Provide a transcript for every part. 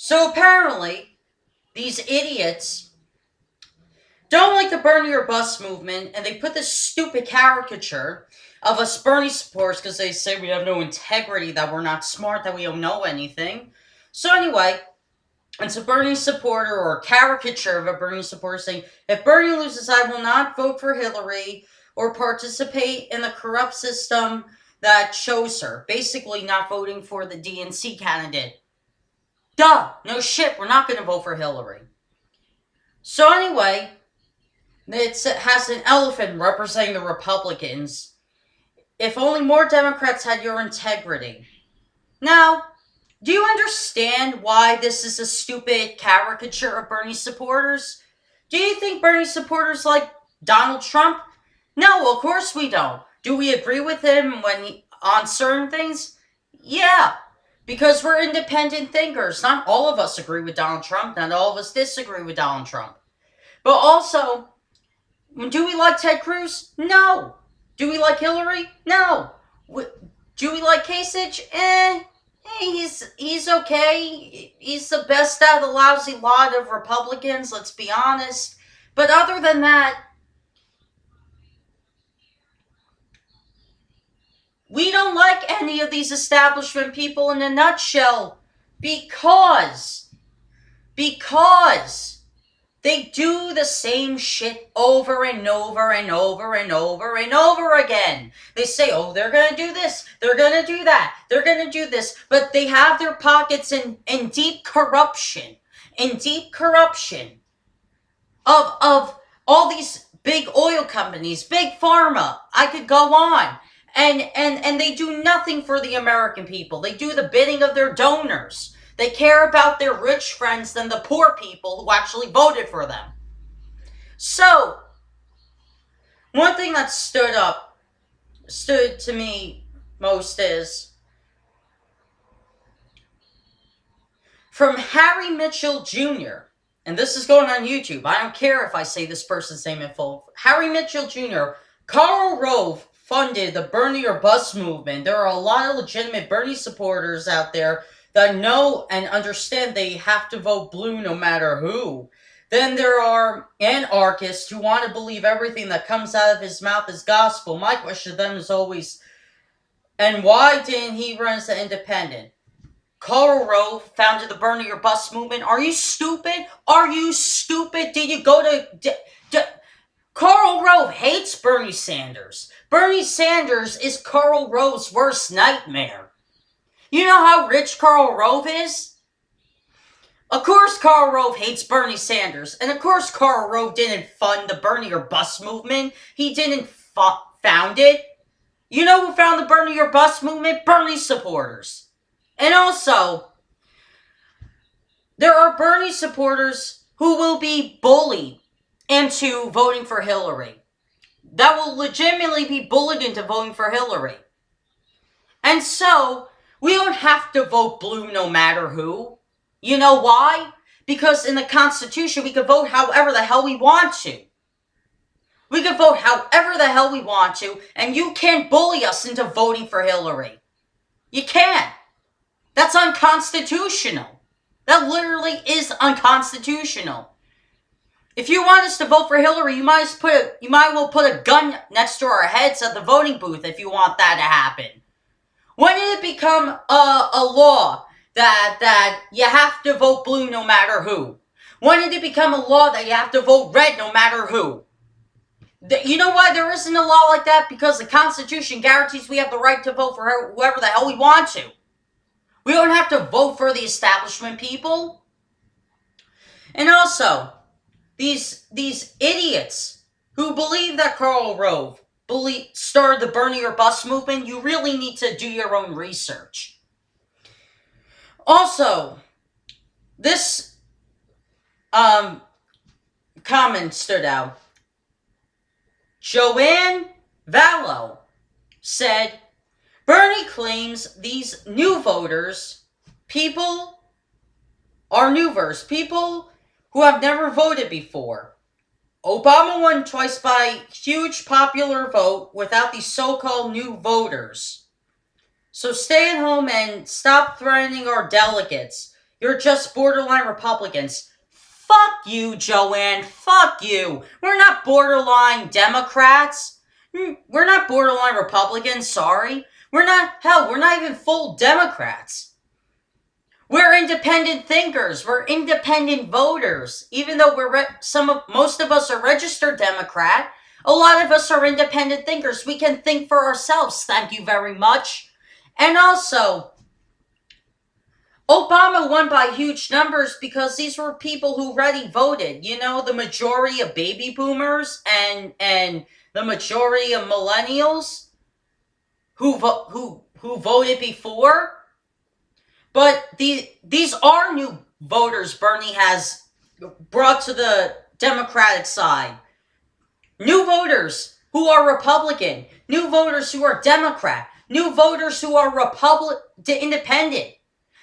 So apparently, these idiots don't like the Bernie or Bust movement, and they put this stupid caricature of us Bernie supporters because they say we have no integrity, that we're not smart, that we don't know anything. So anyway, it's a Bernie supporter or a caricature of a Bernie supporter saying, if Bernie loses, I will not vote for Hillary or participate in the corrupt system that chose her. Basically, not voting for the DNC candidate. Duh! No shit, we're not going to vote for Hillary. So anyway, it has an elephant representing the Republicans. If only more Democrats had your integrity. Now, do you understand why this is a stupid caricature of Bernie supporters? Do you think Bernie supporters like Donald Trump? No, of course we don't. Do we agree with him on certain things? Yeah, because we're independent thinkers. Not all of us agree with Donald Trump. Not all of us disagree with Donald Trump. But also, do we like Ted Cruz? No. Do we like Hillary? No. Do we like Kasich? He's okay. He's the best out of the lousy lot of Republicans, let's be honest. But other than that, we don't like any of these establishment people in a nutshell because they do the same shit over and over and over and over and over again. They say, oh, they're going to do this, they're going to do that, they're going to do this, but they have their pockets in deep corruption, of all these big oil companies, big pharma. I could go on. And they do nothing for the American people. They do the bidding of their donors. They care about their rich friends than the poor people who actually voted for them. So, one thing that stood to me most is from Harry Mitchell Jr., and this is going on YouTube. I don't care if I say this person's name in full. Harry Mitchell Jr., Karl Rove funded the Bernie or Bust movement. There are a lot of legitimate Bernie supporters out there that know and understand they have to vote blue no matter who. Then there are anarchists who want to believe everything that comes out of his mouth is gospel. My question to them is always, and why didn't he run as an independent? Karl Rove founded the Bernie or Bust movement. Are you stupid? Are you stupid? Did you go to... Karl Rove hates Bernie Sanders. Bernie Sanders is Karl Rove's worst nightmare. You know how rich Karl Rove is? Of course Karl Rove hates Bernie Sanders. And of course Karl Rove didn't fund the Bernie or Bust movement. He didn't found it. You know who found the Bernie or Bust movement? Bernie supporters. And also, there are Bernie supporters who will be bullied into voting for Hillary. That will legitimately be bullied into voting for Hillary. And so, we don't have to vote blue no matter who. You know why? Because in the Constitution, we can vote however the hell we want to. We can vote however the hell we want to, and you can't bully us into voting for Hillary. You can't. That's unconstitutional. That literally is unconstitutional. If you want us to vote for Hillary, you might as well put a gun next to our heads at the voting booth if you want that to happen. When did it become a law that you have to vote blue no matter who? When did it become a law that you have to vote red no matter who? You know why there isn't a law like that? Because the Constitution guarantees we have the right to vote for whoever the hell we want to. We don't have to vote for the establishment people. And also, these idiots who believe that Karl Rove started the Bernie or Bust movement, you really need to do your own research. Also, this comment stood out. Joanne Vallow said, Bernie claims these new voters, people are new voters, people who have never voted before. Obama won twice by huge popular vote without these so-called new voters. So stay at home and stop threatening our delegates. You're just borderline Republicans. Fuck you, Joanne. Fuck you. We're not borderline Democrats. We're not borderline Republicans, sorry. We're not even full Democrats. We're independent thinkers. We're independent voters. Even though most of us are registered Democrat, a lot of us are independent thinkers. We can think for ourselves. Thank you very much. And also, Obama won by huge numbers because these were people who already voted. You know, the majority of baby boomers and the majority of millennials who voted before. But these are new voters Bernie has brought to the Democratic side. New voters who are Republican. New voters who are Democrat. New voters who are independent.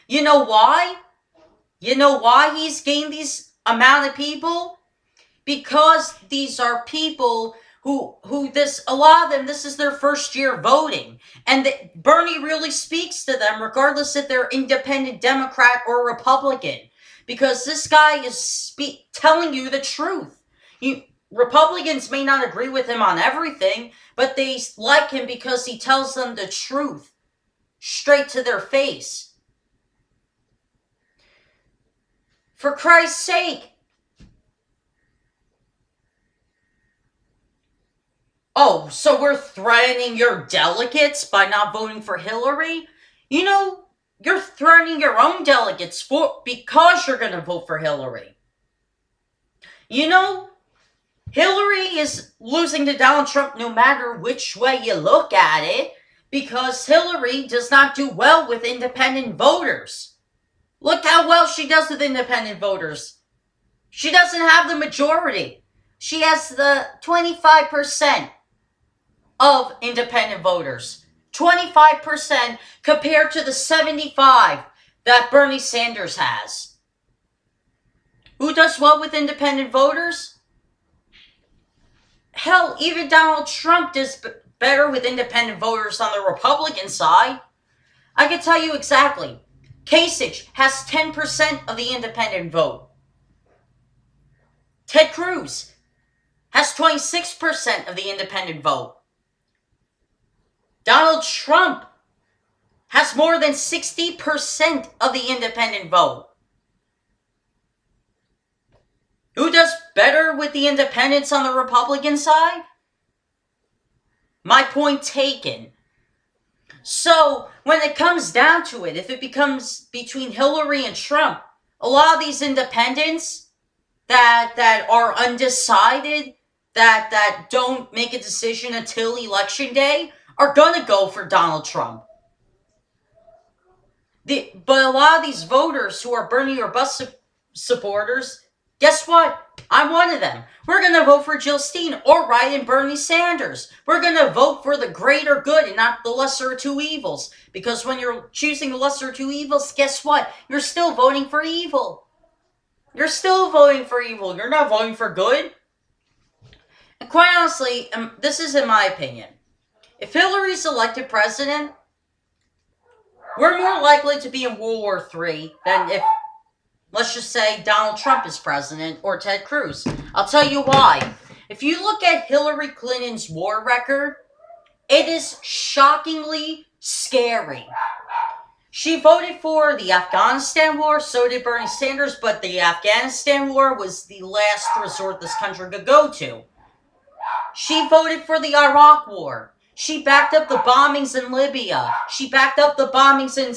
You know why? You know why he's gained these amount of people? Because these are people who a lot of them, this is their first year voting. And Bernie really speaks to them regardless if they're independent Democrat or Republican. Because this guy is telling you the truth. Republicans may not agree with him on everything, but they like him because he tells them the truth straight to their face. For Christ's sake. Oh, so we're threatening your delegates by not voting for Hillary? You know, you're threatening your own delegates because you're going to vote for Hillary. You know, Hillary is losing to Donald Trump no matter which way you look at it, because Hillary does not do well with independent voters. Look how well she does with independent voters. She doesn't have the majority. She has the 25% of independent voters. 25% compared to the 75% that Bernie Sanders has. Who does well with independent voters? Hell, even Donald Trump does better with independent voters on the Republican side. I can tell you exactly. Kasich has 10% of the independent vote. Ted Cruz has 26% of the independent vote. Donald Trump has more than 60% of the independent vote. Who does better with the independents on the Republican side? My point taken. So, when it comes down to it, if it becomes between Hillary and Trump, a lot of these independents that are undecided, that don't make a decision until Election Day, are going to go for Donald Trump. But a lot of these voters who are Bernie or bust supporters, guess what? I'm one of them. We're going to vote for Jill Stein or Ryan and Bernie Sanders. We're going to vote for the greater good and not the lesser of two evils. Because when you're choosing the lesser of two evils, guess what? You're still voting for evil. You're still voting for evil. You're not voting for good. And quite honestly, this is in my opinion. If Hillary's elected president, we're more likely to be in World War III than if, let's just say, Donald Trump is president or Ted Cruz. I'll tell you why. If you look at Hillary Clinton's war record, it is shockingly scary. She voted for the Afghanistan war, so did Bernie Sanders, but the Afghanistan war was the last resort this country could go to. She voted for the Iraq war. She backed up the bombings in Libya. She backed up the bombings in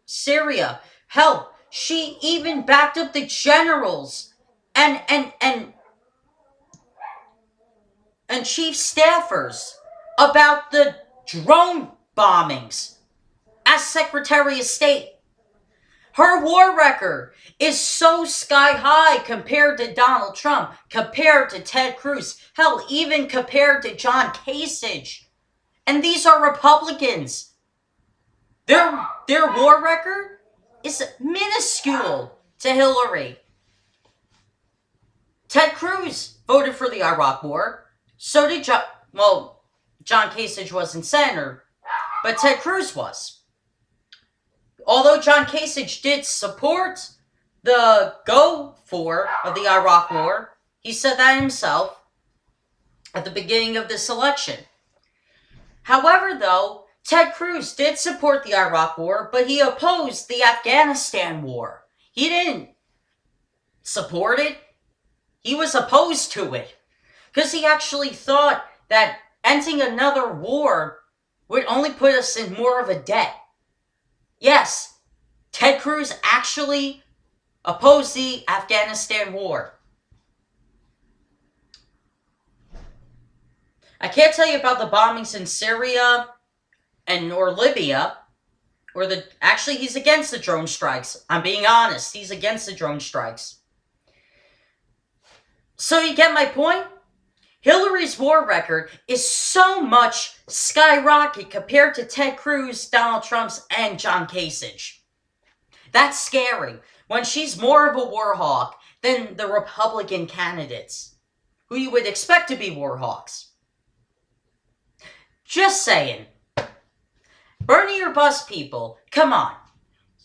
Syria. Hell, she even backed up the generals and chief staffers about the drone bombings as Secretary of State. Her war record is so sky high compared to Donald Trump, compared to Ted Cruz, hell, even compared to John Kasich. And these are Republicans. Their war record is minuscule to Hillary. Ted Cruz voted for the Iraq War. So did John Kasich wasn't senator, but Ted Cruz was. although John Kasich did support the go-for of the Iraq War, he said that himself at the beginning of this election. However, though, Ted Cruz did support the Iraq War, but he opposed the Afghanistan War. He didn't support it. He was opposed to it. Because he actually thought that ending another war would only put us in more of a debt. Yes, Ted Cruz actually opposed the Afghanistan War. I can't tell you about the bombings in Syria or Libya, actually he's against the drone strikes. I'm being honest, he's against the drone strikes. So you get my point? Hillary's war record is so much skyrocket compared to Ted Cruz, Donald Trump's, and John Kasich. That's scary, when she's more of a war hawk than the Republican candidates, who you would expect to be war hawks. Just saying. Bernie or bust, people. Come on.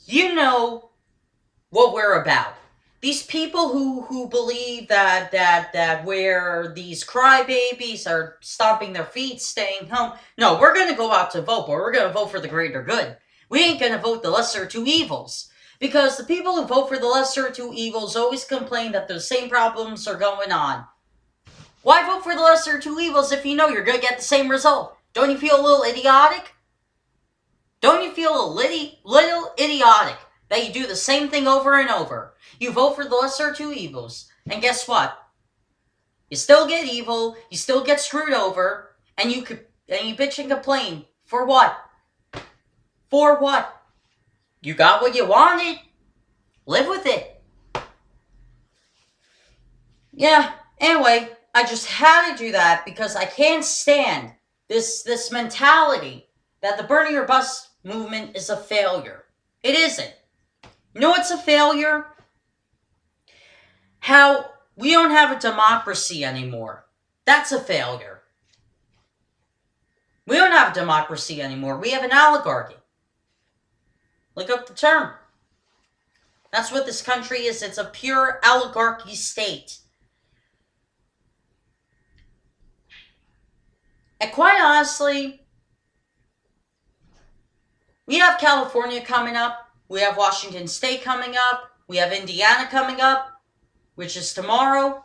You know what we're about. These people who believe that where these crybabies are stomping their feet, staying home. No, we're going to go out to vote, but we're going to vote for the greater good. We ain't going to vote the lesser of two evils. Because the people who vote for the lesser of two evils always complain that the same problems are going on. Why vote for the lesser of two evils if you know you're going to get the same result? Don't you feel a little idiotic? Don't you feel a little idiotic that you do the same thing over and over? You vote for the lesser of two evils, and guess what? You still get evil, you still get screwed over, and you bitch and complain. For what? For what? You got what you wanted. Live with it. Yeah, anyway, I just had to do that because I can't stand this mentality that the Bernie or Bust movement is a failure. It isn't. You know what's a failure? How we don't have a democracy anymore. That's a failure. We don't have a democracy anymore. We have an oligarchy. Look up the term. That's what this country is. It's a pure oligarchy state. And quite honestly, we have California coming up. We have Washington State coming up. We have Indiana coming up, which is tomorrow.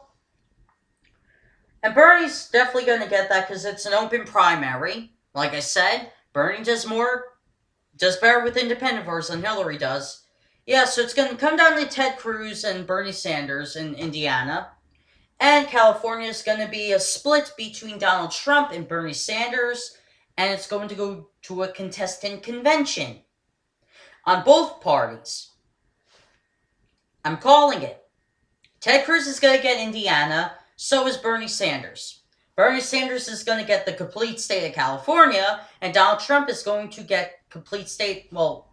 And Bernie's definitely going to get that because it's an open primary. Like I said, Bernie does better with independent voters than Hillary does. Yeah, so it's going to come down to Ted Cruz and Bernie Sanders in Indiana. And California is going to be a split between Donald Trump and Bernie Sanders. And it's going to go to a contestant convention on both parties. I'm calling it. Ted Cruz is going to get Indiana. So is Bernie Sanders. Bernie Sanders is going to get the complete state of California. And Donald Trump is going to get complete state, well,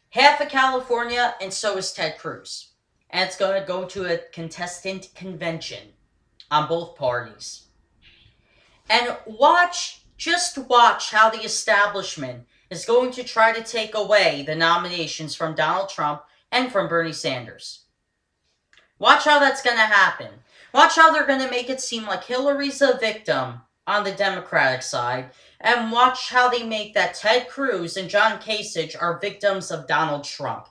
half of California. And so is Ted Cruz. And it's going to go to a contestant convention on both parties. And just watch how the establishment is going to try to take away the nominations from Donald Trump and from Bernie Sanders. Watch how that's going to happen. Watch how they're going to make it seem like Hillary's a victim on the Democratic side. And watch how they make that Ted Cruz and John Kasich are victims of Donald Trump.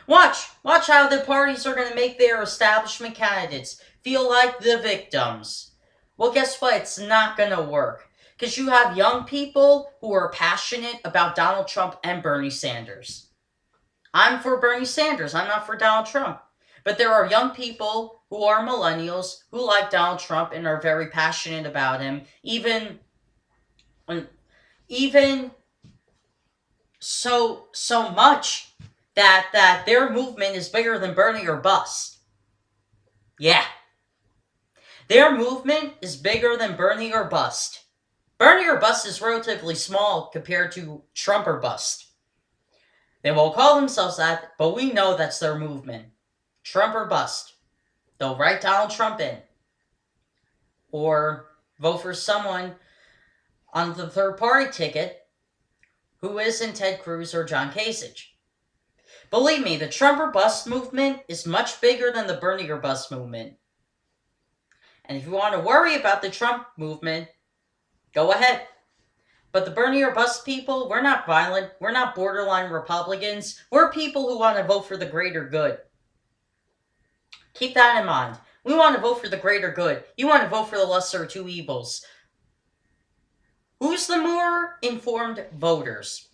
Watch how the parties are going to make their establishment candidates feel like the victims. Well, guess what? It's not going to work. Because you have young people who are passionate about Donald Trump and Bernie Sanders. I'm for Bernie Sanders. I'm not for Donald Trump. But there are young people who are millennials who like Donald Trump and are very passionate about him. Even so much that their movement is bigger than Bernie or Bust. Yeah. Their movement is bigger than Bernie or Bust. Bernie or Bust is relatively small compared to Trump or Bust. They won't call themselves that, but we know that's their movement. Trump or Bust. They'll write Donald Trump in. Or vote for someone on the third party ticket who isn't Ted Cruz or John Kasich. Believe me, the Trump or Bust movement is much bigger than the Bernie or Bust movement. And if you want to worry about the Trump movement, go ahead. But the Bernie or Bust people, we're not violent. We're not borderline Republicans. We're people who want to vote for the greater good. Keep that in mind. We want to vote for the greater good. You want to vote for the lesser of two evils. Who's the more informed voters?